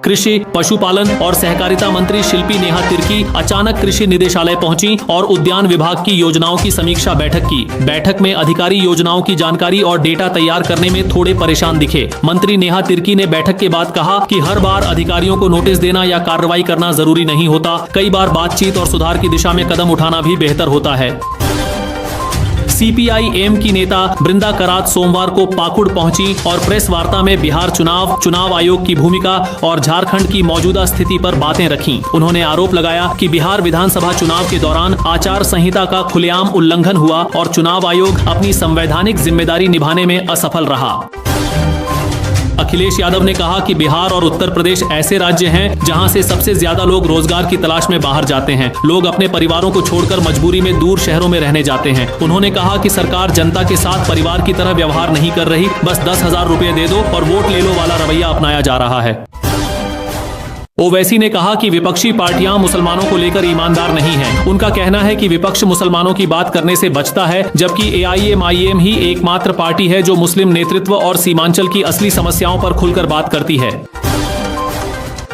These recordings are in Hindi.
कृषि, पशुपालन और सहकारिता मंत्री शिल्पी नेहा तिर्की अचानक कृषि निदेशालय पहुंची और उद्यान विभाग की योजनाओं की समीक्षा बैठक की। बैठक में अधिकारी योजनाओं की जानकारी और डेटा तैयार करने में थोड़े परेशान दिखे। मंत्री नेहा तिर्की ने बैठक के बाद कहा कि हर बार अधिकारियों को नोटिस देना या कार्रवाई करना जरूरी नहीं होता। कई बार बातचीत और सुधार की दिशा में कदम उठाना भी बेहतर होता है। सीपीआई-एम की नेता बृंदा करात सोमवार को पाकुड़ पहुंची और प्रेस वार्ता में बिहार चुनाव आयोग की भूमिका और झारखंड की मौजूदा स्थिति पर बातें रखीं। उन्होंने आरोप लगाया कि बिहार विधानसभा चुनाव के दौरान आचार संहिता का खुलेआम उल्लंघन हुआ और चुनाव आयोग अपनी संवैधानिक जिम्मेदारी निभाने में असफल रहा। अखिलेश यादव ने कहा कि बिहार और उत्तर प्रदेश ऐसे राज्य हैं जहां से सबसे ज्यादा लोग रोजगार की तलाश में बाहर जाते हैं। लोग अपने परिवारों को छोड़कर मजबूरी में दूर शहरों में रहने जाते हैं। उन्होंने कहा कि सरकार जनता के साथ परिवार की तरह व्यवहार नहीं कर रही, बस 10,000 रुपए दे दो और वोट ले लो वाला रवैया अपनाया जा रहा है। ओवैसी ने कहा कि विपक्षी पार्टियां मुसलमानों को लेकर ईमानदार नहीं हैं। उनका कहना है कि विपक्ष मुसलमानों की बात करने से बचता है, जबकि एआईएमआईएम ही एकमात्र पार्टी है जो मुस्लिम नेतृत्व और सीमांचल की असली समस्याओं पर खुलकर बात करती है।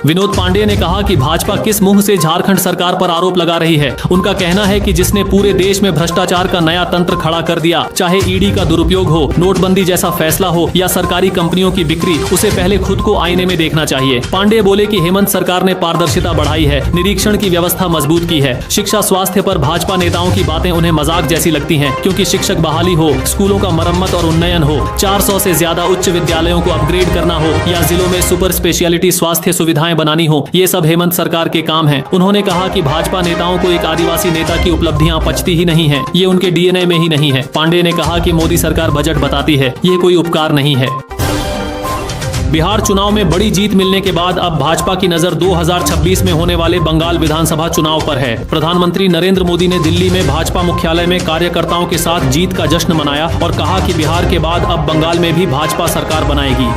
विनोद पांडे ने कहा कि भाजपा किस मुंह से झारखंड सरकार पर आरोप लगा रही है। उनका कहना है कि जिसने पूरे देश में भ्रष्टाचार का नया तंत्र खड़ा कर दिया, चाहे ईडी का दुरुपयोग हो, नोटबंदी जैसा फैसला हो या सरकारी कंपनियों की बिक्री, उसे पहले खुद को आईने में देखना चाहिए। पांडे बोले कि हेमंत सरकार ने पारदर्शिता बढ़ाई है, निरीक्षण की व्यवस्था मजबूत की है। शिक्षा स्वास्थ्य पर भाजपा नेताओं की बातें उन्हें मजाक जैसी लगती हैं, क्योंकि शिक्षक बहाली हो, स्कूलों का मरम्मत और उन्नयन हो, 400 से ज्यादा उच्च विद्यालयों को अपग्रेड करना हो या जिलों में सुपर स्पेशियलिटी स्वास्थ्य सुविधाएं बनानी हो, ये सब हेमंत सरकार के काम हैं। उन्होंने कहा कि भाजपा नेताओं को एक आदिवासी नेता की उपलब्धियां पचती ही नहीं हैं, ये उनके डीएनए में ही नहीं है। पांडे ने कहा कि मोदी सरकार बजट बताती है, ये कोई उपकार नहीं है। बिहार चुनाव में बड़ी जीत मिलने के बाद अब भाजपा की नजर 2026 में होने वाले बंगाल विधानसभा चुनाव पर है। प्रधानमंत्री नरेंद्र मोदी ने दिल्ली में भाजपा मुख्यालय में कार्यकर्ताओं के साथ जीत का जश्न मनाया और कहा कि बिहार के बाद अब बंगाल में भी भाजपा सरकार बनाएगी।